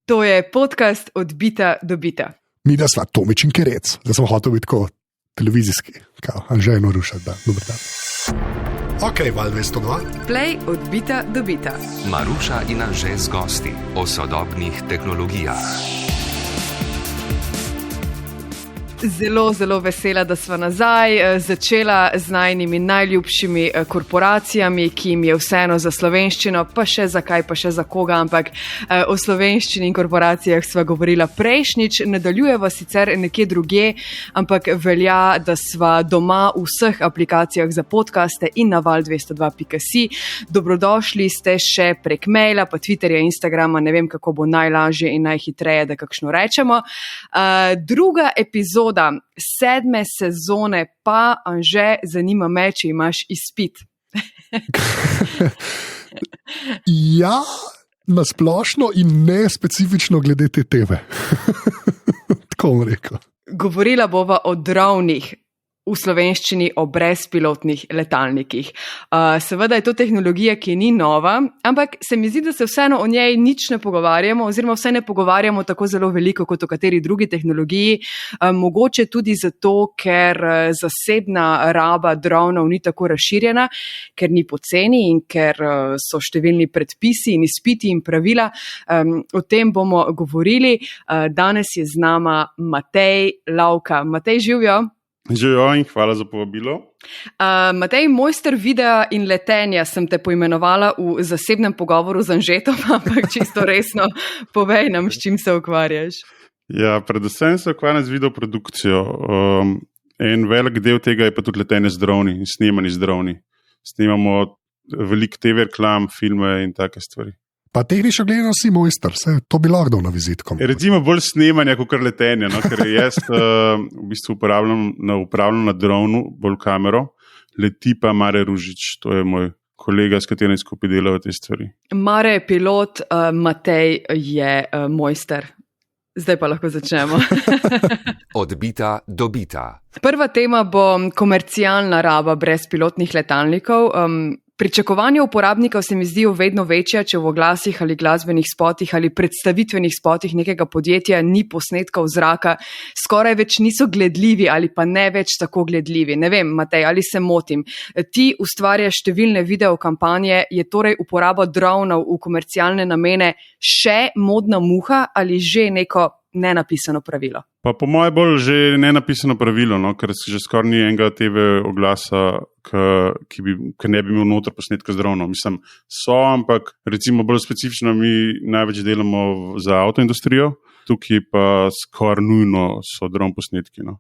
To je podcast Odbita do bita. Mi da sva Tomič in Kerec, da smo hoteli biti tako televizijski, kao Anžej Norušat, da, dober dan. Ok, Val 202. Play Odbita do bita. Maruša in Anžej z gosti o sodobnih tehnologijah. Zelo, zelo vesela, da sva nazaj začela z najnimi najljubšimi korporacijami, ki jim je vseeno za slovenščino, pa še za kaj, pa še za koga, ampak o slovenščini in korporacijah sva govorila prejšnjič, nadaljujeva sicer nekje drugje, ampak velja, da sva doma v vseh aplikacijah za podcaste in na val202.si. Dobrodošli ste še prek maila, pa Twitterja, Instagrama, ne vem, kako bo najlažje in najhitreje, da kakšno rečemo. Druga epizoda 7. sezone pa, Anže, zanima me, če imaš izpit. Ja, nasplošno in ne specifično glede te teme. Tako bom rekel. Govorila bova o dronih, v slovenščini o brezpilotnih letalnikih. Seveda je to tehnologija, ki ni nova, ampak se mi zdi, da se vseeno o njej nič ne pogovarjamo, oziroma vse ne pogovarjamo tako zelo veliko kot o kateri drugi tehnologiji. Mogoče tudi zato, ker zasebna raba dronov ni tako razširjena, ker ni poceni in ker so številni predpisi in izpiti in pravila. O tem bomo govorili. Danes je z nama Matej Lavka. Matej, živijo? Živijo in hvala za povabilo. Matej, mojster videa in letenja sem te poimenovala v zasebnem pogovoru z Anžetom, ampak čisto resno, povej nam, s čim se ukvarjaš. Ja, predvsem se ukvarjam z videoprodukcijo. En velik del tega je pa tudi letenje z droni in snemanje z droni. Snemamo veliko TV reklam, filme in take stvari. Pa tehnično gledano si mojster, to bi lahko dal na vizitko. Recimo bolj snemanja kot letenja, no? Ker jaz v bistvu upravljam na dronu, bolj kamero, leti pa Mare Ružič, to je moj kolega, s katerim skupaj delajo te stvari. Mare je pilot, Matej je mojster. Zdaj pa lahko začnemo. Odbita do bita. Prva tema bo komercialna raba brezpilotnih letalnikov. Pričakovanja uporabnikov se mi zdijo vedno večja, če v oglasih ali glasbenih spotih ali predstavitvenih spotih nekega podjetja ni posnetkov zraka, skoraj več niso gledljivi ali pa ne več tako gledljivi. Ne vem, Matej, ali se motim. Ti ustvarjaš številne videokampanje, je torej uporaba dronov v komercialne namene še modna muha ali že neko nenapisano pravilo? Pa po moje bolj že nenapisano pravilo, no? Ker že skoraj ni enega TV oglasa, ki ne bi imel noter posnetka z dronom. Mislim, so, ampak recimo bolj specifično mi največ delamo za avtoindustrijo, tukaj pa skoraj nujno so dron posnetki. No?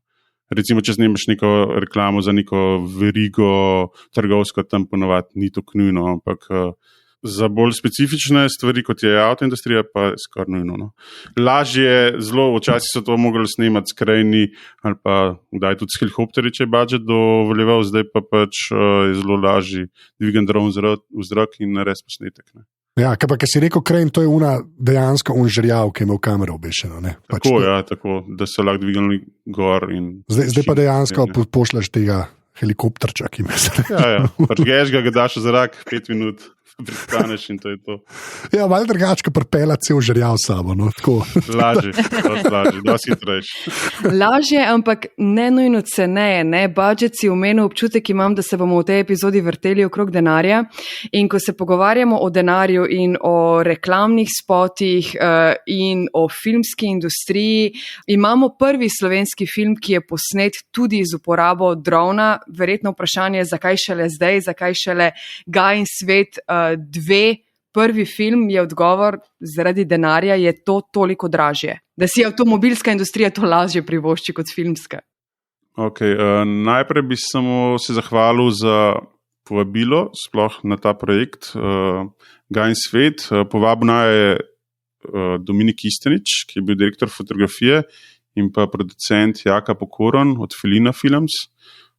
Recimo, če snemaš neko reklamo za neko verigo trgovsko, tam ponovadi ni to nujno, ampak za bolj specifične stvari, kot je avtoindustrija, pa je skoraj nujno. No. Lažje, zelo včasih so to mogli snemati s krajni ali pa kdaj tudi s helikopterji, če je budžet dovoljeval, zdaj pa pač je zelo lažje dvigati dron v zrak in narediti posnetek. Ne. Ja, ker si rekel krajn, to je dejansko žerjav, ki je imel kamero obešeno. Tako, ja, tako, da so lahko dvignili gor. Zdaj pa dejansko pošljaš tega helikopterča, ki me zre. Ja, prgeš ga daš v zrak 5 minut. Pristaneš in to je to. Ja, malo drugače, pripela cel žerjav sabo, no, tako. Lažje, dosti hitrejši. Lažje, ampak ne nujno ceneje, ne. Budžet si omenil, občutek imam, da se bomo v tej epizodi vrteli okrog denarja in ko se pogovarjamo o denarju in o reklamnih spotih in o filmski industriji, imamo prvi slovenski film, ki je posnet tudi z uporabo drona. Verjetno vprašanje, zakaj šele zdaj, zakaj šele Gaj in svet 2, prvi film, je odgovor, zaradi denarja je to toliko dražje. Da si avtomobilska industrija to lažje privošči kot filmska. Ok, najprej bi samo se zahvalil za povabilo, sploh na ta projekt Gaj in svet. Povabil je Dominik Istenič, ki je bil direktor fotografije, in pa producent Jaka Pokoron od Felina Films.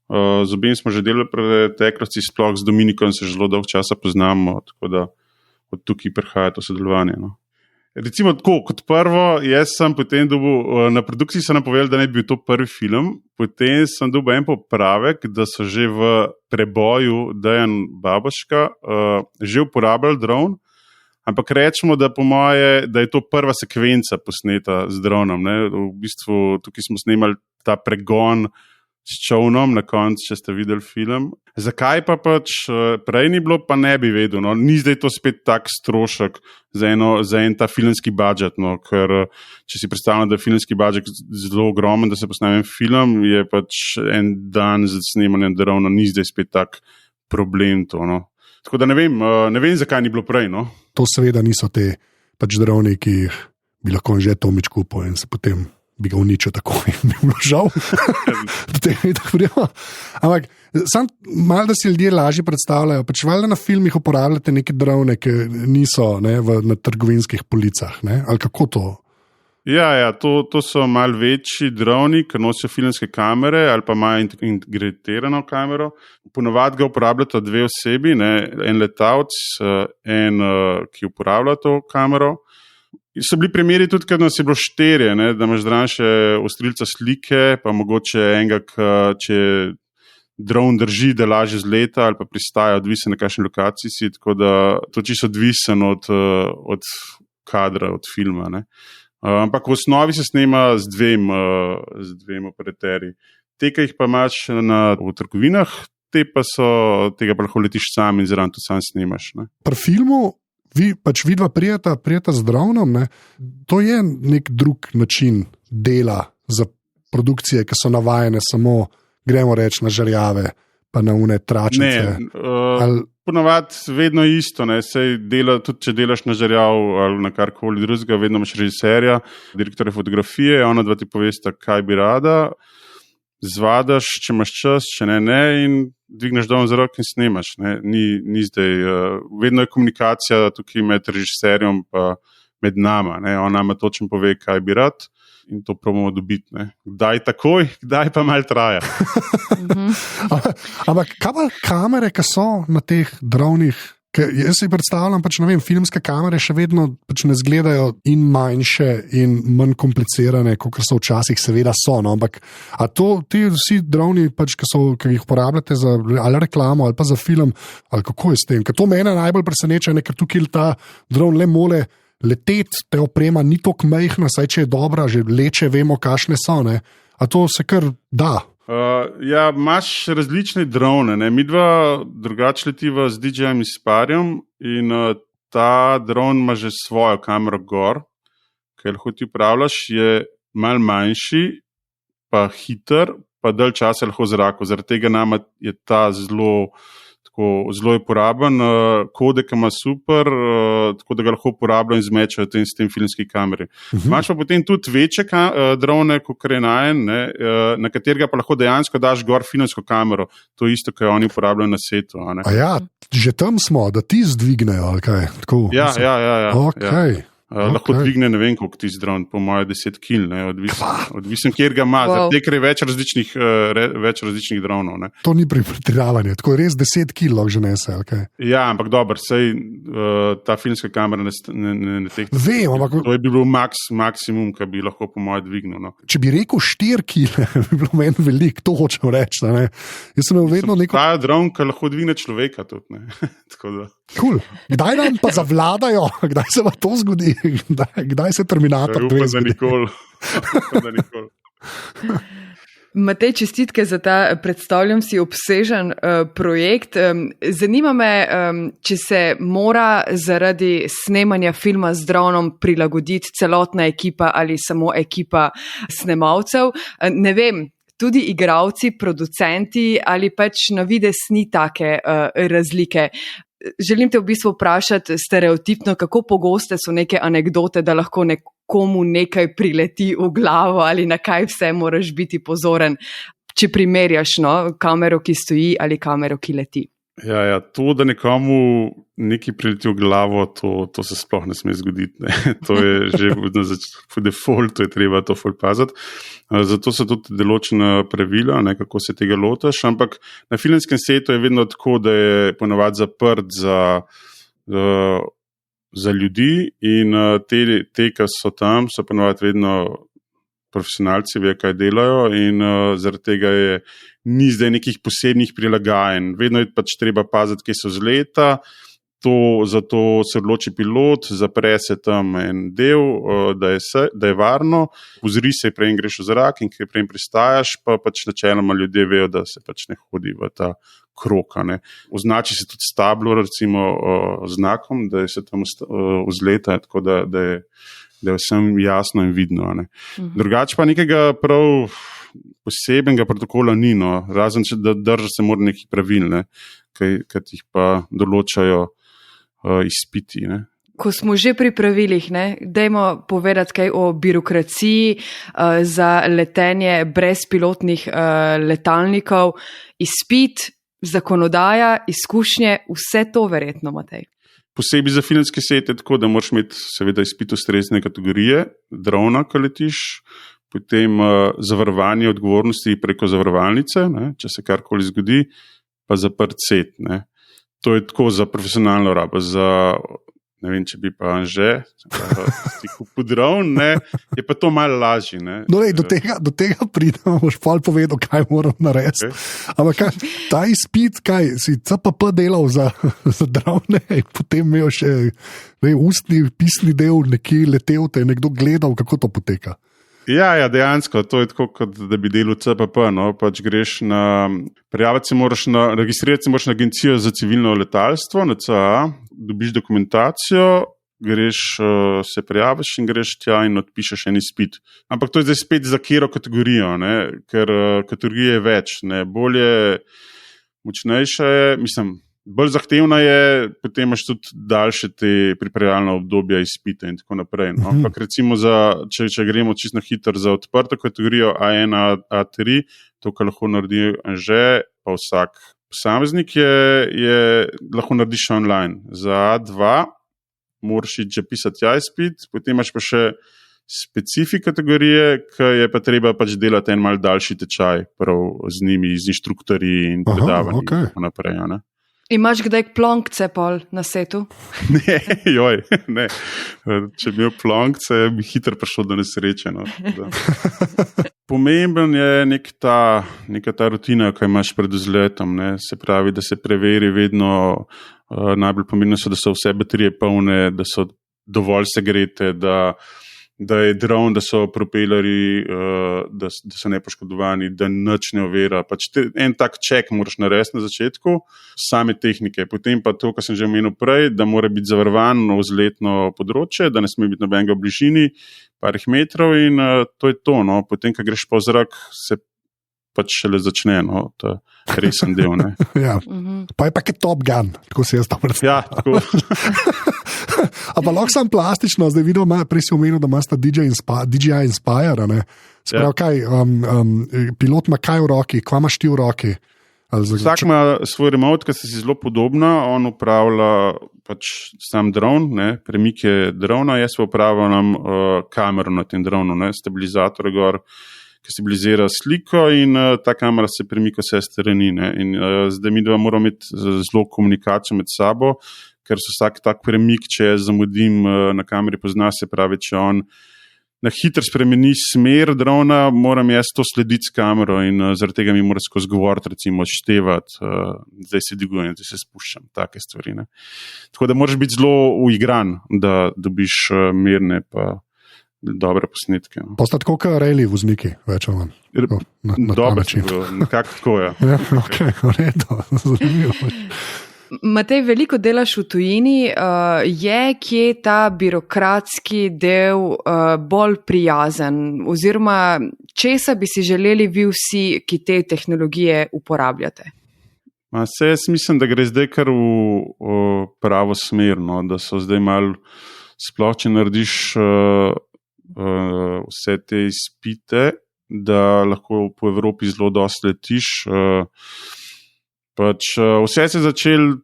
Z obim smo že delali preteklosti, sploh z Dominikom se že zelo dolgo časa poznamo, tako da od tukaj prihaja to sodelovanje. No. Recimo tako, kot prvo, jaz sem potem dobil, na produkciji so nam povedali, da ne bi bil to prvi film, potem sem dobil en popravek, da so že v preboju Dejan Baboška že uporabljali dron, Ampak rečemo, da po moje, da je to prva sekvenca posneta z dronom. Ne? V bistvu tukaj smo snemali ta pregon s čovnom na koncu, če ste videli film. Zakaj pa pač prej ni bilo, pa ne bi vedel. No? Ni zdaj to spet tak strošek za en ta filmski budžet, no? Ker če si predstavljam, da je filmski budžet zelo ogromen, da se posname film, je pač en dan za snemanje drona, ni zdaj spet tak problem to. No? Tako da ne vem, zakaj ni bilo prej. No? To seveda niso te pač droni, ki jih bi lahko že Tomič kupil in se potem bi ga uničil tako in bi bilo žal. Ampak sam malo, da si ljudje lažje predstavljajo, pač valjda na filmih uporabljate neke drone, ki niso na trgovinskih policah, ne? Ali kako to? Ja, to so malo večji droni, ki nosijo filmske kamere ali pa imajo integrirano kamero. Ponovadi ga uporabljata dve osebi, ne? En letalec, en, ki uporablja to kamero. So bili primeri tudi, kad nas je bilo 4, ne, da imaš zraven še ostrilca slike, pa mogoče enega, če dron drži, da lažje zleta ali pa pristaja, odvisen na kakšni lokaciji si, tako da to čisto odvisen od kadra, od filma. Ne. Ampak v osnovi se snema z dvema operaterji. Te, ki jih pa imaš v trgovinah, tega pa lahko letiš sam in zraven tudi sam snemaš. Ne. Pri filmu vi dva prijeta z dronom, ne? To je nek drug način dela za produkcije, ki so navajene samo, gremo reči, na žerjave, pa na une tračnice. Ponovadi vedno isto, ne? Tudi če delaš na žerjav ali na karkoli drugega, vedno imaš režiserja, direktorja fotografije, ona dva ti povesta, kaj bi rada, zvadaš, če imaš čas, če ne, in dvigneš dol za rok in snemaš. Ne? Ni zdaj, vedno je komunikacija tukaj med režiserjem pa med nama. Ne? On nama točno pove, kaj bi rad in to probamo dobiti. Ne? Kdaj takoj, kdaj pa malo traja. Ampak kaj pa kamere, ki so na teh dronih? Jaz si predstavljam, pač, ne vem, filmske kamere še vedno pač ne izgledajo in manjše in manj komplicirane, kot so včasih, seveda so. No? Ampak ti vsi droni, pač, ki jih uporabljate za ali reklamo ali pa za film, ali kako je s tem? Ker to mene najbolj preseneča, ker tukaj ta dron le mole leteti, te oprema ni tako majhna, saj če je dobra, že leče, vemo, kakšne so. Ne? A to se kar da. Imaš različne drone. Ne? Mi dva drugače letiva z DJ-jem Isparjem in ta dron ima že svojo kamero gor, ki lahko ti upravljaš, je malo manjši, pa hiter, pa dalj časa lahko v zraku. Zaradi tega nama je ta zelo je uporaben, kodek ima super, tako da ga lahko uporabljajo in zmečajo s tem filmski kameri. Imaš pa potem tudi večje drone, kot je na katerega pa lahko dejansko daš gor filmsko kamero, to isto, kar oni uporabljajo na setu. Že tam smo, da ti zdvignejo, ali kaj? Tako, ja. Okay. Lahko dvigne, ne vem, koliko ti dron, po moje 10 kil, odvisen, kjer ga ima, zato je več različnih dronov. Ne. To ni pretiravanje, tako je res 10 kil lahko že nese. Okay. Ja, ampak dobro, sej ta filmska kamera ne teh. Vem, ampak to je bi bil maksimum, ki bi lahko po moje dvignil. No. Če bi rekel 4 kile, bi bilo meni veliko, to hočem reči. Ne. Jaz sem vedno neko. Ta dron, ki lahko dvigne človeka tudi. Cool. Kdaj nam pa zavladajo, kdaj se pa to zgodi? Kdaj se Terminator upam, da nikoli. Matej, čestitke za ta, predstavljam si, obsežen projekt. Zanima me, če se mora zaradi snemanja filma z dronom prilagoditi celotna ekipa ali samo ekipa snemalcev. Ne vem, tudi igralci, producenti ali pač na vides ni take razlike. Želim te v bistvu vprašati stereotipno, kako pogoste so neke anekdote, da lahko nekomu nekaj prileti v glavo ali na kaj vse moraš biti pozoren, če primerjaš kamero, ki stoji ali kamero, ki leti. Ja, to, da nekomu nekaj prileti v glavo, to se sploh ne sme zgoditi. Ne. To je že po defaultu, je treba to paziti. Zato so tudi določena pravila, kako se tega lotaš, ampak na filmskem setu je vedno tako, da je ponavadi zaprt za ljudi in te, ki so tam, so ponavadi vedno profesionalci, ve, kaj delajo in zaradi tega ni zdaj nekih posebnih prilagajanj. Vedno je pač treba paziti, kje so zleta, zato se odloči pilot, zapre se tam en del, da je varno, pozri se, prej greš v zrak in kaj prej pristajaš, pa pač načeloma ljudje vejo, da se pač ne hodi v ta krog. Označi se tudi s tablo, recimo znakom, da se tam vzleta, tako da je vsem jasno in vidno. Drugače pa nekega prav posebenega protokola ni, razen da drža se mora nekih pravil, ki jih pa določajo izpiti. Ko smo že pri pravilih, dajmo povedati kaj o birokraciji za letenje brezpilotnih letalnikov, izpit, zakonodaja, izkušnje, vse to verjetno, Matej. Posebej za filmske sete je tako, da moraš imeti seveda izpit ustrezne kategorije, drona, ko letiš, potem zavarovanje odgovornosti preko zavarovalnice, če se karkoli zgodi, pa zaprt set. To je tako za profesionalno rabo, ne vem, če bi pa Anže kupil dron, je pa to malo lažje. Do tega pridemo, boš pol povedal, kaj moram narediti. Okay. Ampak ta izpit, kaj si CPP delal za drone, in potem imel še ustni, pisni del, nekje letel, te je nekdo gledal, kako to poteka. Ja, dejansko, to je tako, kot da bi delal CPP, pač greš prijaviti se moraš registrirati se moraš na agencijo za civilno letalstvo, na CAA, dobiš dokumentacijo, greš, se prijaviš in greš tja in odpišeš en izpit. Ampak to je zdaj spet za katero kategorijo, ker kategorije je več, bolje, močnejša je, bolj zahtevna je, potem imaš tudi daljše te pripravljalne obdobja izpita in tako naprej. Ampak recimo, če gremo čisto hitro za odprto kategorijo A1, A3, to, kar lahko naredi Anže, pa vsak posameznik lahko narediš online. Za A2 moraš iti že pisati izpit, potem imaš pa še specifik kategorije, ki je pa treba pač delati en mal daljši tečaj, prav z njimi, z inštruktorji in predavanji in tako naprej. Imaš kdaj plonkce pol na setu? Ne. Če bi imel plonkce, bi hitro prišel do nesreče. Pomemben je neka ta rutina, ki imaš pred vzletom. Se pravi, da se preveri vedno, najbolj pomembno so, da so vse baterije polne, da so dovolj segrete, da je dron, da so propelerji, da so nepoškodovani, da nič ne ovira. Pač en tak ček moraš narediti na začetku, same tehnike. Potem pa to, kar sem že omenil prej, da mora biti zavarovan vzletno področje, da ne sme biti nobenega v bližini, parih metrov in to je to. Potem, ko greš po zrak, se pač šele začne ta resen del. Ja. Pa je pa kaj Top Gun, tako se jaz tam predstavljam. Ja, tako. Ampak lahko sem plastično, zdaj vidim, prej si omenil, da imaš ta DJI Inspire. Sprav, kaj, pilot ima kaj v roki, kva imaš ti v roki? Vsak ima svoj remote, ki se si zelo podobna, on upravlja pač sam dron, premike drona, jaz pa upravljam kamero na tem dronu, stabilizator gor, ki stabilizira sliko in ta kamera se premika vse strani. In zdaj mi dva moramo imeti zelo komunikacijo med sabo, ker so vsak tak premik, če jaz zamudim na kameri pozna, se pravi, če on na hitro spremeni smer drona, moram jaz to slediti s kamero in zaradi tega mi mora skozi govoriti, recimo odštevati, zdaj se dvigujem, zdaj se spuščam, take stvari. Tako da moraš biti zelo uigran, da dobiš mirne pa dobre posnetke. Posta tako, kot rejli vozniki, več ali manj. Dobro, nekako tako je. Ja, ok, v redu, zanimivo. Matej, veliko delaš v tujini, je kje ta birokratski del bolj prijazen oziroma česa bi si želeli vi vsi, ki te tehnologije uporabljate? Jaz mislim, da gre zdaj kar v pravo smer, da so zdaj malo sploh, če narediš vse te izpite, da lahko po Evropi zelo dosti letiš. Vse se je začel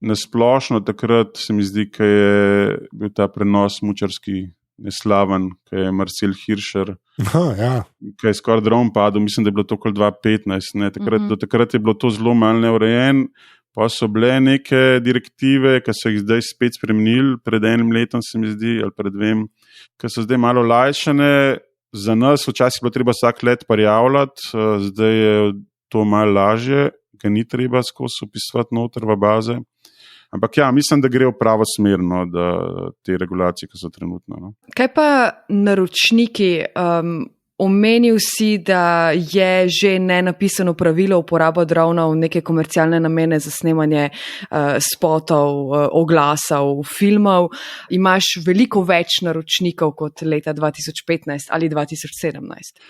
nasplošno takrat, se mi zdi, ko je bil ta prenos smučarski neslaven, ko je Marcel Hirscher, ko je skoraj dron padel, mislim, da je bilo to okoli 2015. Do takrat je bilo to zelo malo neurejen, pa so bile neke direktive, ki so jih zdaj spet spremenili, pred enim letom se mi zdi, ali pred dvem, ki so zdaj malo olajšane. Za nas včasih je bilo treba vsak let prijavljati, zdaj je to malo lažje, ker ni treba skozi upisovati noter v baze. Ampak ja, mislim, da gre v pravo smer, no, da te regulacije, ki so trenutno. No. Kaj pa naročniki? Omenil si, da je že nenapisano pravilo uporaba dronov v neke komercialne namene za snemanje spotov, oglasov, filmov. Imaš veliko več naročnikov kot leta 2015 ali 2017?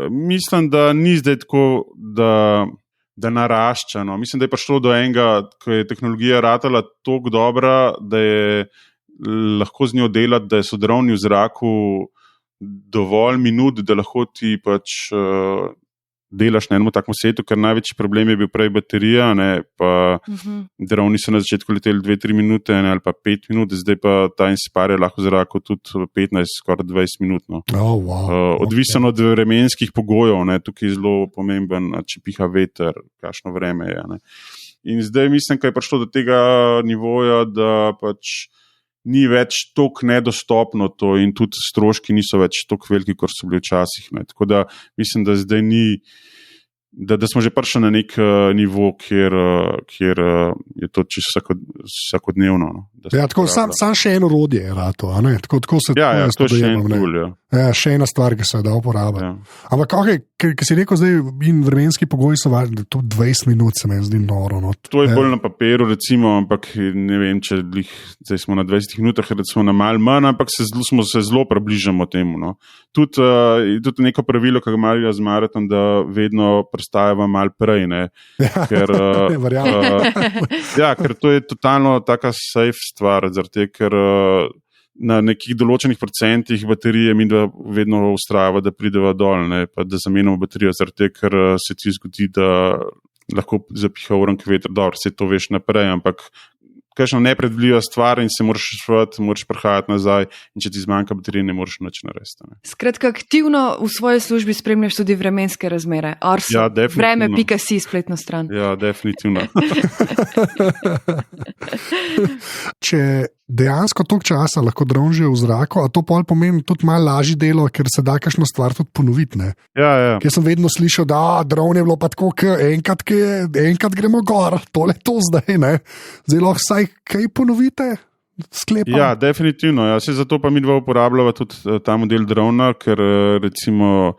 Mislim, da ni zdaj tako, da narašča. No. Mislim, da je prišlo do enega, ko je tehnologija ratala toliko dobra, da je lahko z njo delati, da so droni v zraku dovolj minut, da lahko ti pač delaš na enem takem setu, ker največji problem je bil prej baterija, ne, pa droni so na začetku leteli 2-3 minute, ne, ali pa 5 minut, zdaj pa ta Inspire je lahko v zraku tudi 15, skoraj 20 minut. No. Oh, wow. Odvisno od vremenskih pogojev, ne, tukaj je zelo pomemben, če piha veter, kakšno vreme je. Ne. In zdaj mislim, da je prišlo do tega nivoja, da pač ni več toliko nedostopno to in tudi stroški niso več toliko veliki, kot so bili včasih. Ne. Tako da mislim, da zdaj ni, da smo že prišli na nek nivo, kjer je to čisto vsakodnevno. No, ja, tako sam še eno orodje je rato, a ne? Tako se ja, to je še en tool, ja. Ja, še ena stvar, ki se da uporabljati. Ja. Ampak, ker si rekel, zdaj in vremenski pogoji so važni, tudi 20 minut se meni zdi noro. No. To je bolj na papiru, recimo, ampak ne vem, če zdaj smo na 20 minutah, recimo na malo manj, ampak smo se zelo približamo temu. No. Tudi neko pravilo, ki ga imajo z Maraton, da vedno prestajava malo prej, ne. Ja, ker, ker to je totalno taka safe stvar, zaradi ker na nekih določenih procentih baterije mi da vedno ustrajava, da prideva dol, ne, pa da zamenjamo baterijo, zaradi ker se ti zgodi, da lahko zapiha urank veter, dobro, se to veš naprej, ampak kakšna nepredvidljiva stvar in se moraš švati, moraš prihajati nazaj in če ti zmanjka baterije, ne moreš nič narediti. Ne. Skratka, aktivno v svoji službi spremljaš tudi vremenske razmere. Arso, ja, vreme.si spletno stran. Ja, definitivno. Če dejansko toliko časa lahko dron že v zraku, a to pol pomeni tudi malo lažje delo, ker se da kakšno stvar tudi ponoviti. Ne? Ja, ja. Jaz sem vedno slišal, da dron je bilo pa tako, enkrat gremo gor, tole to zdaj, ne. Zdaj lahko vsaj kaj ponovite? Sklepam. Ja, definitivno. Ja. Zato pa mi dva uporabljava tudi ta model drona, ker recimo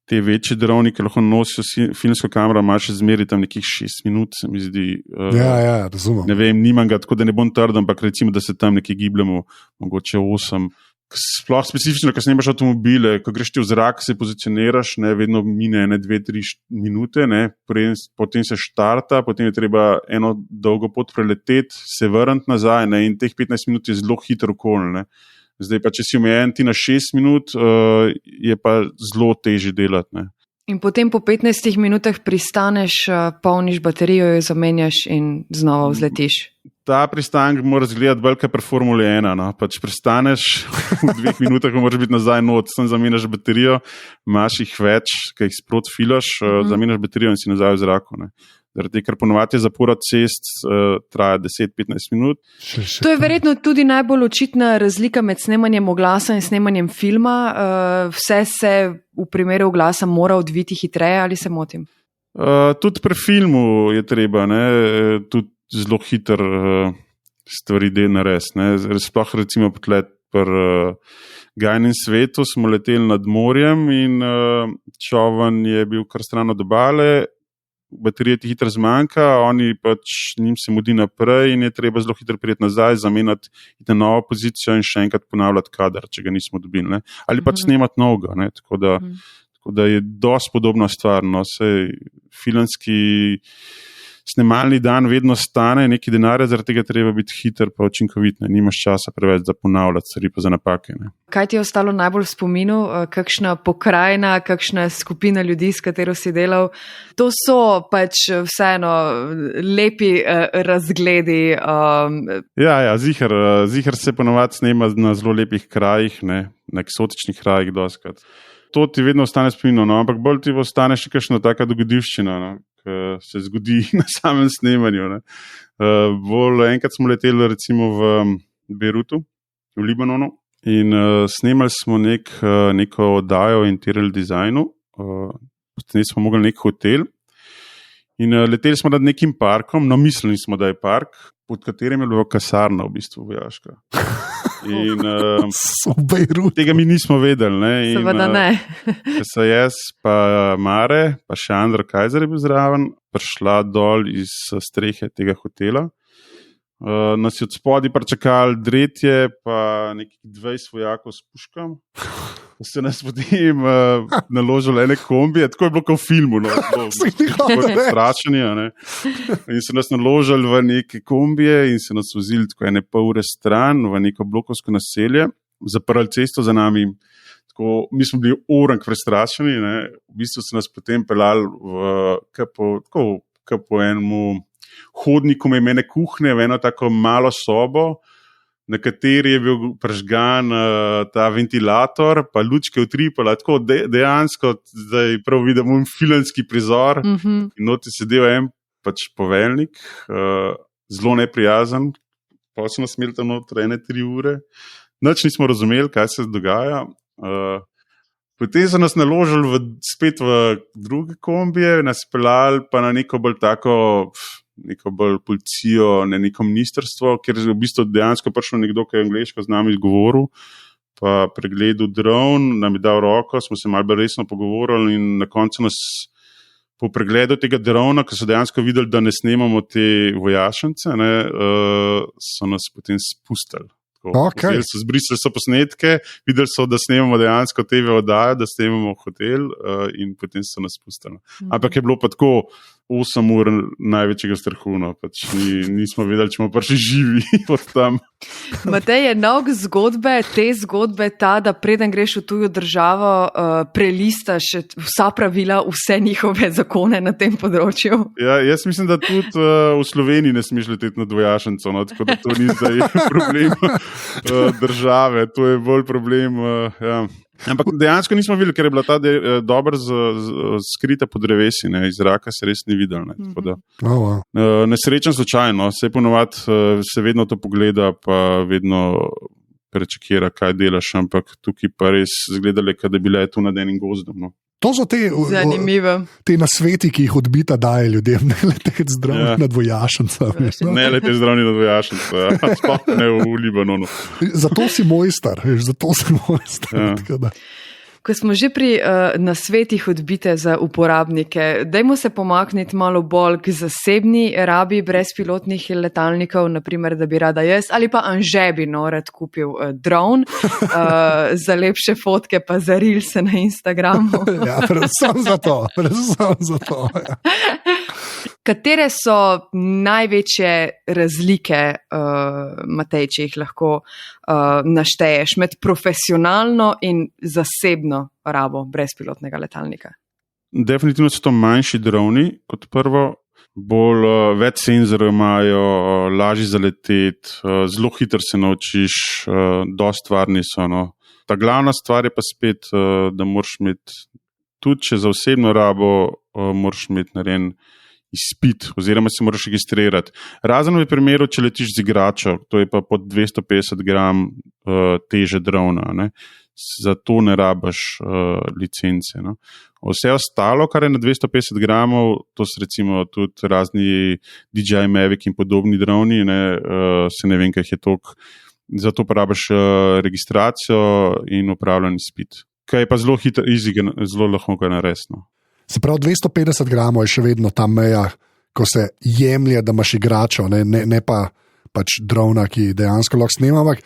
te večje droni, ki lahko nosijo filmsko kamero, imaš zmeri tam nekih 6 minut, se mi zdi. Ja, razumem. Ne vem, nimam ga, tako da ne bom trden, ampak recimo, da se tam nekje gibljamo, mogoče 8. Sploh specifično, ko snemaš avtomobile, ko greš ti v zrak, se pozicioniraš, ne, vedno mine 1, 2, 3 minute, ne, potem se štarta, potem je treba eno dolgo pot preleteti, se vrniti nazaj, ne, in teh 15 minut je zelo hitro okol, ne. Zdaj pa, če si omejen ti na 6 minut, je pa zelo težje delati. Ne. In potem po 15 minutah pristaneš, polniš baterijo, jo zamenjaš in znova vzletiš. Ta pristanek mora izgledati bolj kot pri Formuli 1. No. Pač pristaneš v 2 minutah, moraš biti nazaj not, sem zamenjaš baterijo, imaš jih več, ki jih sprot filaš, zamenjaš baterijo in si nazaj v zraku. Ne. Zaradi, ker ponovadi zapora cest traja 10-15 minut. To je verjetno tudi najbolj očitna razlika med snemanjem oglasa in snemanjem filma. Vse se v primeru oglasa mora odviti hitreje, ali se motim? Tudi pri filmu je treba, ne, tudi zelo hiter stvari narediti. Sploh recimo pri Gajnem svetu smo leteli nad morjem in čoln je bil kar stran od obale. Baterije ti hitro zmanjka, oni pač njim se mudi naprej in je treba zelo hitro prijeti nazaj, zamenjati na novo pozicijo in še enkrat ponavljati kadar, če ga nismo dobili. Ne? Ali pač snemati novega. Tako da je dosti podobna stvar. No? Sej filmski snemalni dan vedno stane nekaj denarja, zaradi tega treba biti hiter pa učinkovit. Ne? Nimaš časa preveč za ponavljati stvari pa za napake. Ne? Kaj ti je ostalo najbolj v spominu? Kakšna pokrajina, kakšna skupina ljudi, s katero si delal? To so pač vseeno lepi razgledi. Ja, ziher se ponovadi snema na zelo lepih krajih, ne? Na eksotičnih krajih doskrat. To ti vedno ostane spominu, no? Ampak bolj ti ostane še kakšna taka dogodivščina, no? Ki se zgodi na samem snemanju. Enkrat smo leteli recimo v Beirutu, v Libanonu, in snemali smo neko oddajo o interior designu. Potem smo mogli nek hotel In leteli smo nad nekim parkom, no mislili smo, da je park, pod katerim je bila kasarna v bistvu vojaška. In tega mi nismo vedeli. Ne? Seveda ne. Ker so jaz, pa Mare, pa še Andra Kajzer je bil zraven, prišla dol iz strehe tega hotela. Nas je od spodaj pričakali dretje, pa nekih 20 vojakov s puškami. Se nas potem naložili ene kombije, tako je bilo kot v filmu, no, strašenje. In se nas naložili v neke kombije in se nas vozili tako ene pol ure stran v neko blokovsko naselje, zaprli cesto za nami. Tako, mi smo bili orank prestrašeni, ne. V bistvu se nas potem pelali po enemu hodniku imene kuhne, v eno tako malo sobo, na kateri je bil prežgan ta ventilator, pa lučke utripala, tako dejansko, zdaj prav vidimo filmski prizor, in noti sedel en pač poveljnik, zelo neprijazen, pa so nas imeli tam noter 3 ure, nič nismo razumeli, kaj se dogaja. Potem so nas naložili spet v druge kombije, nas pelali pa na neko bolj tako, neko bolj policijo, neko ministrstvo, kjer je v bistvu dejansko prišel nekdo, ki je angleško z nami govoril, pa pregledal dron, nam je dal roko, smo se malo bolj resno pogovorili in na koncu nas po pregledu tega drona, ko so dejansko videli, da ne snemamo te vojašnice, so nas potem spustili. Okay. Zbrisali so posnetke, videli so, da snemamo dejansko TV oddaje, da snemamo hotel in potem so nas spustili. Ampak je bilo pa tako 8 ur največjega strahu, no, pač nismo vedeli, če bomo prišli živi od tam. Matej, je nauk zgodbe, te zgodbe ta, da preden greš v tujo državo, prelistaš vsa pravila, vse njihove zakone na tem področju? Ja, jaz mislim, da tudi v Sloveniji ne smeš leteti na dvojašnico, no, tako da to ni zdaj problem države, to je bolj problem, ja. Ampak dejansko nismo videli, ker je bila ta dobro skrita pod drevesi, iz zraka se res ni videl. Nesrečen slučajno, se ponovadi se vedno to pogleda, pa vedno prečekira, kaj delaš, ampak tukaj pa res zgledali, da bi bile tu nad enim gozdom. No. To so te nasveti, ki jih odbita daje ljudem, ne leteti zdravni nad vojašnicami. Ne leteti zdravni nad vojašnicami, sploh ne v Libanonu. Zato si mojster. Ja. Ko smo že pri nasvetih odbite za uporabnike, dajmo se pomakniti malo bolj k zasebni rabi brezpilotnih letalnikov, naprimer, da bi rada jaz ali pa Anže bi rad kupil dron za lepše fotke, pa za reelse na Instagramu. Ja, predvsem za to. Ja. Katere so največje razlike, Matej, če jih lahko našteješ, med profesionalno in zasebno rabo brezpilotnega letalnika? Definitivno so to manjši droni, kot prvo, več senzorjev imajo, lažji za leteti, zelo hitro se naučiš, dosti varni so. No. Ta glavna stvar je pa spet, da moraš imeti, tudi če za osebno rabo, moraš imeti narejen izpit, oziroma se moraš registrirati. Razen v primeru, če letiš z igračo, to je pa pod 250 gram teže drona, ne? Zato ne rabaš licence. No? Vse ostalo, kar je na 250 gramov, to so recimo tudi razni DJI Mavic in podobni droni, se ne vem, kaj je toliko, zato pa rabaš registracijo in upravljen izpit. Kaj je pa zelo hitro, zelo lahko ga narediti. No? Se pravi, 250 gramov je še vedno ta meja, ko se jemlje, da imaš igračo, ne pa pač drona, ki dejansko lahko snema. Ampak,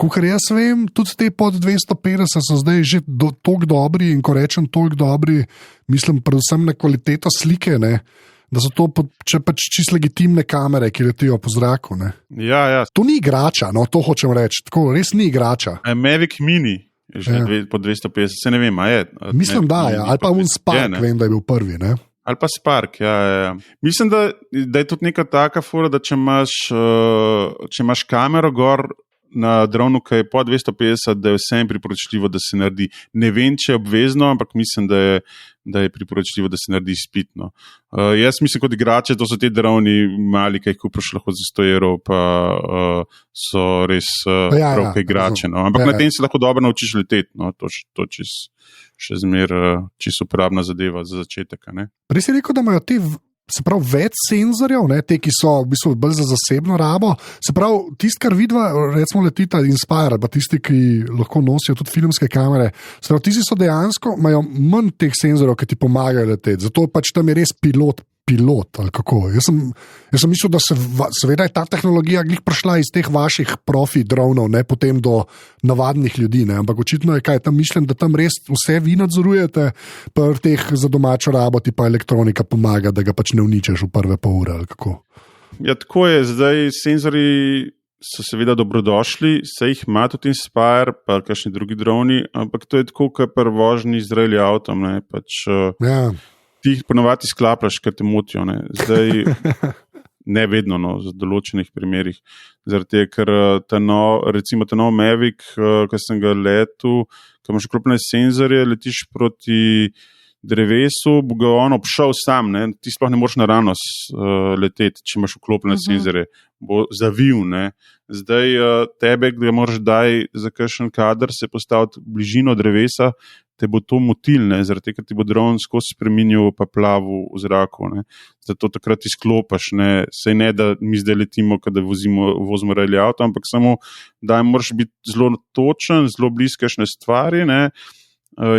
kakor jaz vem, tudi te pod 250 so zdaj že toliko dobri in ko rečem toliko dobri, mislim predvsem na kvaliteto slike, ne? Da so to pač čisto legitimne kamere, ki letijo po zraku. Ne? Ja. To ni igrača, no, to hočem reči. Tako, res ni igrača. Mavic Mini. Že po 250, se ne vem, a je. Mislim, da je, ali pa Spark, vem, da je bil prvi, ne? Ali pa Spark, ja. Mislim, da je tudi neka taka fora, da če imaš kamero gor na dronu, ki je po 250, da je vsem priporočljivo, da se naredi. Ne vem, če je obvezno, ampak mislim, da je priporočljivo, da se naredi izpitno. Jaz mislim, kot igrače, to so te droni mali, ki jih kupiš lahko za 100 evrov, pa so res pravke igrače. No. Ampak na tem se lahko dobro naučiš leteti. No. To še zmer čisto uporabna zadeva za začetek. Ne. Prej si rekel, da imajo te se pravi, več senzorjev, ne, te, ki so v bistvu bolj za zasebno rabo. Se pravi, tisti, kar vidva, recimo letita Inspire, pa tisti, ki lahko nosijo tudi filmske kamere, se pravi, tisti so dejansko, imajo manj teh senzorjev, ki ti pomagajo leteti. Zato pač tam je res pilot, ali kako. Jaz sem mislil, da seveda je ta tehnologija glih prišla iz teh vaših profi dronov, ne potem do navadnih ljudi, ne, ampak očitno je kaj tam mislim, da tam res vse vi nadzorujete, pa teh za domačo rabo ti pa elektronika pomaga, da ga pač ne uničeš v prve pol ure, ali kako. Ja, tako je. Zdaj senzori so seveda dobrodošli, se jih ima tudi Inspire, pa kakšni drugi droni, ampak to je tako, kot pri vožnji z rally avtom, ne, pač... Ja. Ti jih ponovadi sklaplaš, ker te motijo. Ne. Zdaj, ne vedno, no, v določenih primerih. Zaradi tega, ker recimo ta nov Mavic, ko sem ga letel, ko imaš vklopljene senzorje, letiš proti drevesu, bo ga on obšel sam, ne. Ti sploh ne moreš naravnost leteti, če imaš vklopljene senzorje. Bo zavil, ne. Zdaj tebe, da moraš daj za kakšen kader se postaviti v bližino drevesa, te bo to motil, ne, zaradi tega, ker ti bo dron skozi spreminjal pa plavu v zraku, ne. Zato takrat izklopaš, ne, sej ne, da mi zdaj letimo, kada vozimo rally avto, ampak samo, da moraš biti zelo točen, zelo bliskašne stvari, ne,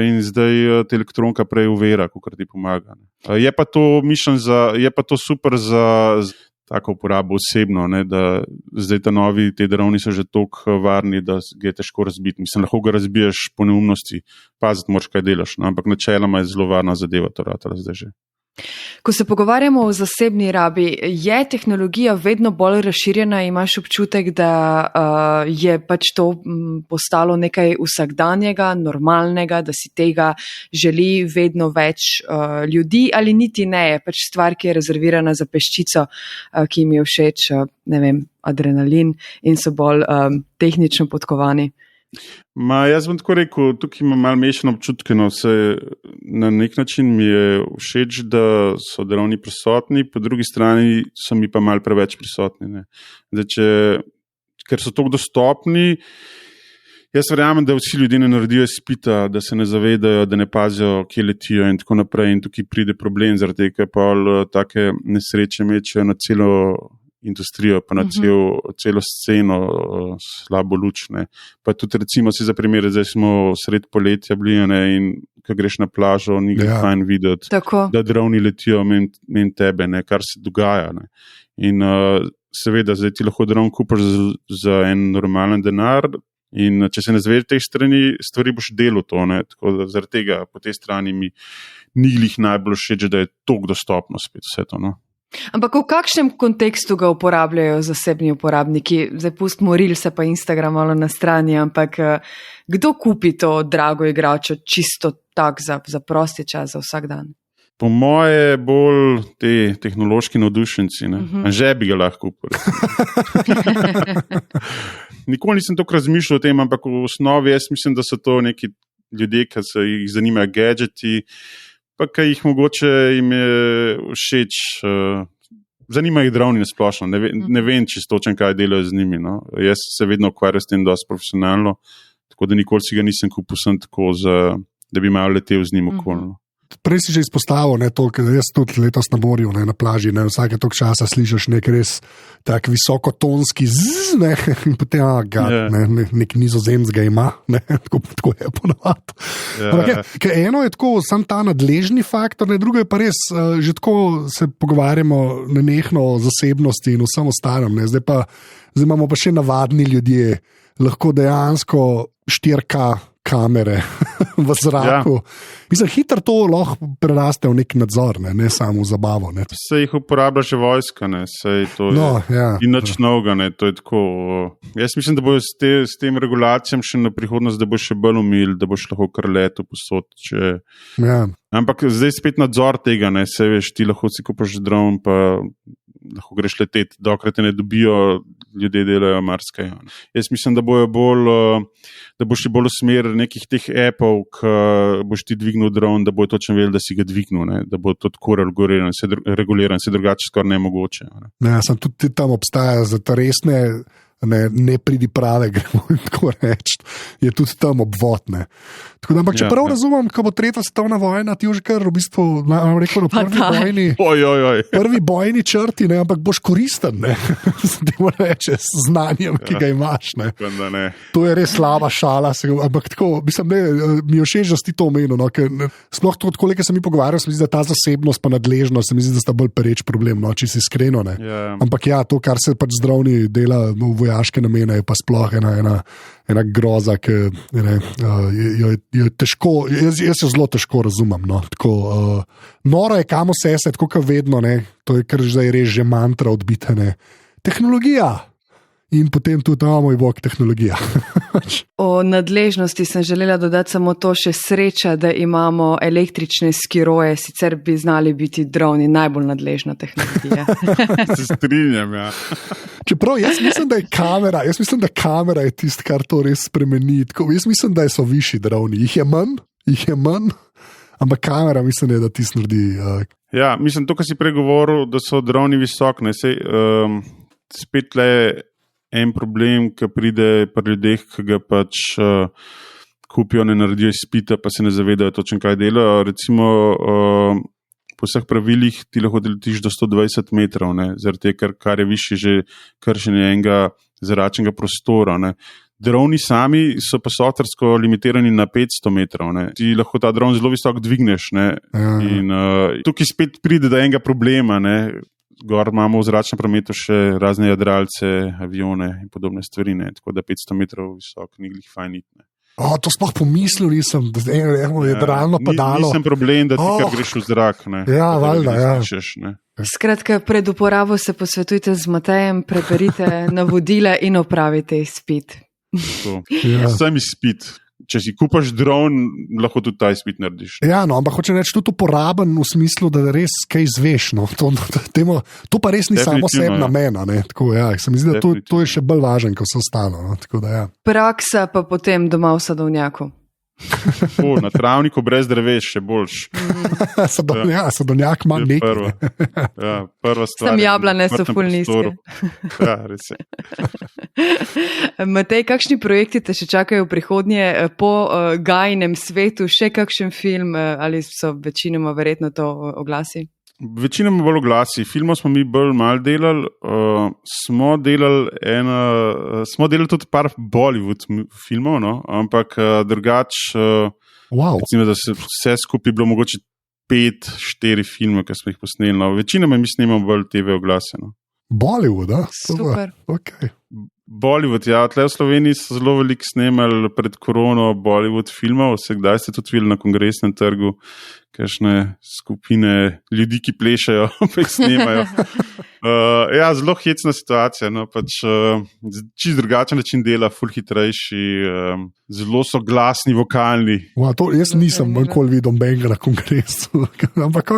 in zdaj te elektronka prej uvera, kakor ti pomaga. Ne. Je pa to super za tako uporabo osebno, ne, da zdaj te droni so že toliko varni, da ga je težko razbiti. Mislim, lahko ga razbiješ po neumnosti, paziti moraš, kaj delaš, no, ampak načeloma je zelo varna zadeva to ratala zdaj že. Ko se pogovarjamo o zasebni rabi, je tehnologija vedno bolj razširjena, imaš občutek, da je pač to postalo nekaj vsakdanjega, normalnega, da si tega želi vedno več ljudi, ali niti ne, je pač stvar, ki je rezervirana za peščico, ki jim je všeč, ne vem, adrenalin in so bolj tehnično podkovani. Jaz bom tako rekel, tukaj imam malo mešano občutke, no, na nek način mi je všeč, da so droni prisotni, po drugi strani so mi pa malo preveč prisotni. Ne. Zdaj, ker so toliko dostopni, jaz verjamem, da vsi ljudje ne naredijo izpita, da se ne zavedajo, da ne pazijo, kje letijo in tako naprej, in tukaj pride problem, zaradi tega, ker take nesreče mečejo na celo industrijo, pa na celo sceno slabo luč. Ne. Pa tudi recimo si za primer, zdaj smo sred poletja bili, ne, in ko greš na plažo, ni ga fajn videti, da droni letijo men tebe, ne, kar se dogaja. Ne. In seveda, zdaj ti lahko dron kupiš za en normalen denar, in če se ne zaveš teh stvari boš delal to, ne. Tako da zaradi tega po tej strani mi ni glih najbolj všeč, da je toliko dostopno spet vse to, no. Ampak v kakšnem kontekstu ga uporabljajo zasebni uporabniki? Zdaj pustimo Reelse pa Instagram malo na strani, ampak kdo kupi to drago igračo čisto tak za prosti čas, za vsak dan? Po moje bolj te tehnološki navdušenci, ne. Anže bi ga lahko kupili. Nikoli nisem toliko razmišljal o tem, ampak v osnovi jaz mislim, da so to neki ljudje, ki se jih zanimajo gadgeti, pa kaj jih mogoče jim je všeč, zanima jih droni nasplošno, ne vem čisto točno, kaj delajo z njimi. No. Jaz se vedno ukvarjam s tem dosti profesionalno, tako da nikoli si ga nisem kupil sem tako, da bi malo letel z njim okoli. Prej si že izpostavil, ne, to, ker jaz tudi letos na morju, ne, na plaži, ne, vsake toliko časa slišiš nek res tak visokotonski zzz, ne, in potem nek nizozemsk ga ima, ne, tako je ponovadi. Ker eno je tako, sam ta nadležni faktor, ne, drugo je pa res, že tako se pogovarjamo nenehno o zasebnosti in vsem ostalem, ne, zdaj imamo pa še navadni ljudje, lahko dejansko 4K kamere v zraku. Mislim, hitro to lahko preraste v nek nadzor, ne samo v zabavo. Ne. Se jih uporablja že vojska, ne, sej to in nič novega, ne, to je tako. Jaz mislim, da bojo s tem regulacijam še na prihodnost, da bo še bolj umil, da boš lahko kar leto posod, Ampak zdaj spet nadzor tega, ne, sej veš, ti lahko si kupaš dron, pa lahko greš leteti, dokrat te ne dobijo, ljudje delajo marsikaj. Jaz mislim, da boš ti bolj v smer nekih teh appov, ki boš ti dvignil dron, da bojo točno vedeli, da si ga dvignil, ne? Da bo to tako reguliran, se drugače skoraj nemogoče. Ne, sem tudi tam obstaja za to resne ne pridiprave, gremo tako reči, je tudi tam obvodne. Tako da, ampak če prav razumem, ko bo tretja svetovna vojna, ti už kar v bistvu, rekel, prvi bojni črti, ne, ampak boš koristen, ne, reče, z znanjem, ki ga imaš. Ne. To je res slaba šala, ampak tako, mislim, mi je všeč, da si to omenil. No, sploh to, koliko sem mi pogovarjal, se mi zdi, da ta zasebnost pa nadležnost, se mi zdi, da sta bolj pereč problem, no, če si iskreno. Ne. Ampak ja, to, kar se pač zdravni dela v vojaške namene, je pa sploh ena groza, ki je težko, jaz jo zelo težko razumem. No. Tako, noro je kam vse se, tako kot vedno, ne. To je kar zdaj res že mantra odbitene. Tehnologija! In potem tudi, moj bog, tehnologija. O nadležnosti sem želela dodati samo to, še sreča, da imamo električne skiroje, sicer bi znali biti droni najbolj nadležna tehnologija. Se strinjam, ja. Čeprav jaz mislim, da je kamera je tisto, kar to res spremeni. Jaz mislim, da so višji droni. Jih je manj, ampak kamera mislim, da tisto naredi. Ja, mislim, to, kar si pregovoril, da so droni visoki, spet le en problem, ki pride pri ljudeh, ki ga pač kupijo, ne naredijo izpita, pa se ne zavedajo točno, kaj delajo. Recimo, po vseh pravilih ti lahko letiš do 120 metrov, zaradi tega, kar je višje že kršenje enega zračnega prostora. Ne. Droni sami so pa softversko limitirani na 500 metrov. Ne. Ti lahko ta dron zelo visoko dvigneš. Ne. In tukaj spet pride do enega problema. Ne. Gor imamo v zračnem prometu še razne jadralce, avione in podobne stvari, ne? Tako da 500 metrov visok ni glih fajn iti. To sploh pomislil nisem, da je jadralno padalo. Nisem problem, da ti kar greš v zrak. Ne? Ja, valjda, ja. Skratka, pred uporabo se posvetujte z Matejem, preberite navodila in opravite izpit. Sam izpit. Če si kupaš dron, lahko tudi ta izpit narediš. Ja, no, ampak hoče reči tudi uporaben v smislu, da res kaj izveš. No. To pa res ni samo osebna namena. Tako, ja, se mi zdi, da to je še bolj važno, kot vse ostalo. No. Tako, da, ja. Praksa pa potem doma v sadovnjaku. Na travniku brez dreves še boljš. Sadovnjak ima nekaj. Prva stvar. Sam jablane so ful nizke. Ja, res je. Matej, kakšni projekti te še čakajo v prihodnje po gajnem svetu? Še kakšen film ali so večinoma verjetno to oglasi? Večinoma bolj oglasi. Filmov smo mi bolj malo delali. Smo delali tudi par Bollywood filmov, no? Ampak drugače, recimo, da se vse skupaj bilo mogoče 5-4 filme, ki smo jih posneli. No? Večinoma mi snemamo bolj TV oglase. No? Bollywood, da? Super. Okay. Bollywood, ja. Tle v Sloveniji so zelo veliko snemali pred korono Bollywood filmov. Kdaj ste tudi videli na Kongresnem trgu kakšne skupine ljudi, ki plešajo, pa jih snemajo. Ja, zelo hecna situacija. No, pač, čist drugačen način dela, ful hitrejši, zelo so glasni, vokalni. Jaz nisem nikoli videl benga na kongresu, ampak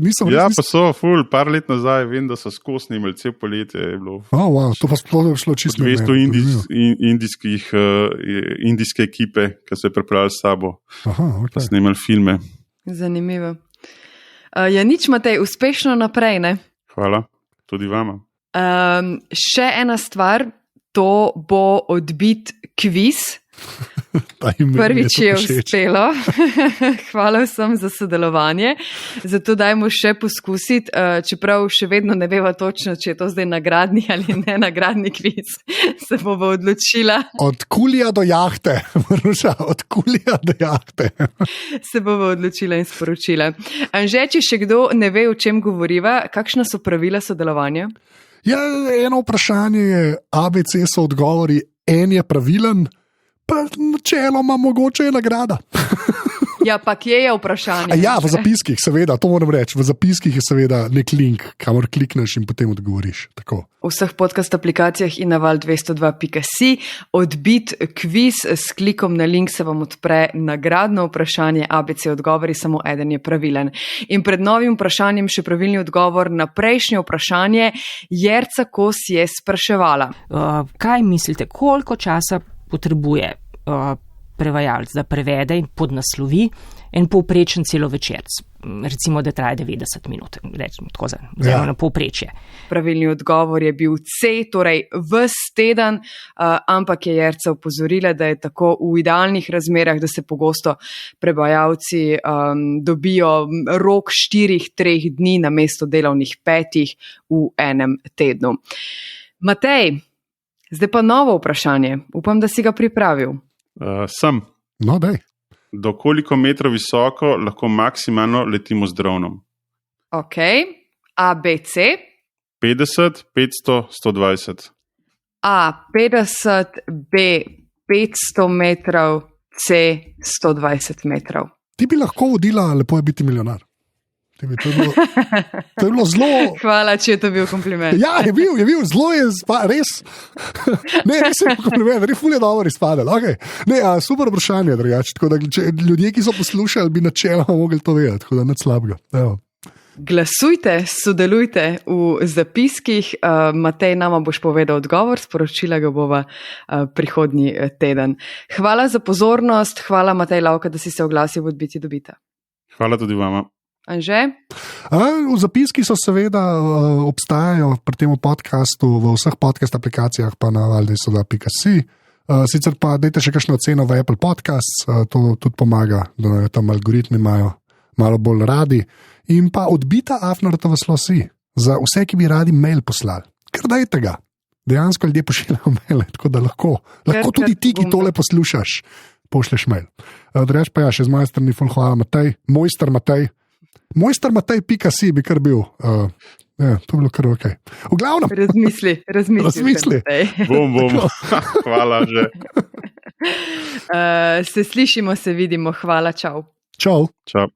nisem. Ja, pa so ful, par let nazaj, vem, da so skozi snimali, cel poletje je bilo. To pa sploh je šlo čisto. 200 indijske ekipe, ki so je pripravili s sabo, pa snimali filme. Zanimivo. Ja, nič, Matej, uspešno naprej, ne? Hvala, tudi vama. Še ena stvar, to bo odbit kviz. Prvič je uspelo. Hvala vsem za sodelovanje. Zato dajmo še poskusiti, čeprav še vedno ne veva točno, če je to zdaj nagradni ali ne nagradni kviz. Se bova odločila. Od kulija do jahte. Od kulija do jahte. Se bova odločila in sporočila. Anže, če še kdo ne ve, o čem govoriva, kakšna so pravila sodelovanja? Ja, eno vprašanje je, ABC so odgovori, en je pravilen, pa načeloma mogoče je nagrada. Ja, pa kje je vprašanje? Ja, v zapiskih, seveda, to moram reči. V zapiskih je seveda nek link, kamor klikneš in potem odgovoriš. Tako. V vseh podcast aplikacijah in na val202.si odbit kviz s klikom na link se vam odpre nagradno vprašanje ABC odgovori, samo eden je pravilen. In pred novim vprašanjem še pravilni odgovor na prejšnje vprašanje. Jerca Kos je spraševala. Kaj mislite, koliko časa potrebuje prevajalec, da prevede in podnaslovi en povprečen celovečerc. Recimo, da traja 90 minut, rečemo tako vzemimo na povprečje. Pravilni odgovor je bil C, torej ves teden, ampak je Jerca opozorila, da je tako v idealnih razmerah, da se pogosto prevajalci dobijo rok 4-3 dni namesto delovnih 5 v enem tednu. Matej, zdaj pa novo vprašanje. Upam, da si ga pripravil. Sem. No, daj. Do koliko metrov visoko lahko maksimalno letimo z dronom? Ok. A, B, C. 50, 500, 120. A, 50, B, 500 metrov, C, 120 metrov. Ti bi lahko vodila Lepo je biti milijonar. To je bilo zelo. Hvala, če je to bil kompliment. Ja, je bil, zelo je res. Ne, res je kompliment, res ful je dobro izpadel. Okay. Ne, super vprašanje, drugače. Tako da ljudje, ki so poslušali, bi načeloma mogli to vedeti, tako da nič slabega. Evo. Glasujte, sodelujte v zapiskih. Matej, nama boš povedal odgovor, sporočila ga bova prihodnji teden. Hvala za pozornost, hvala Matej Lavka, da si se oglasil v Odbiti dobita. Hvala tudi vama. Anže? V zapiski so seveda obstajajo pri tem podcastu v vseh podcast aplikacijah, pa na valdesoda.si. Sicer pa dajte še kakšno oceno v Apple Podcasts, to tudi pomaga, da tam algoritmi imajo malo bolj radi. In pa odbita@tvslo.si za vse, ki bi radi mail poslali. Ker dajte ga. Dejansko ljudje pošiljajo maile, tako da lahko tudi ti, ki tole poslušaš, pošlješ mail. Drugač pa še z moje strani hvala Matej, mojster.matej.si bi kar bil. To je bilo kar ok. V glavnem. Razmisli. Bom. Hvala že. Se slišimo, se vidimo. Hvala, čau. Čau. Čau.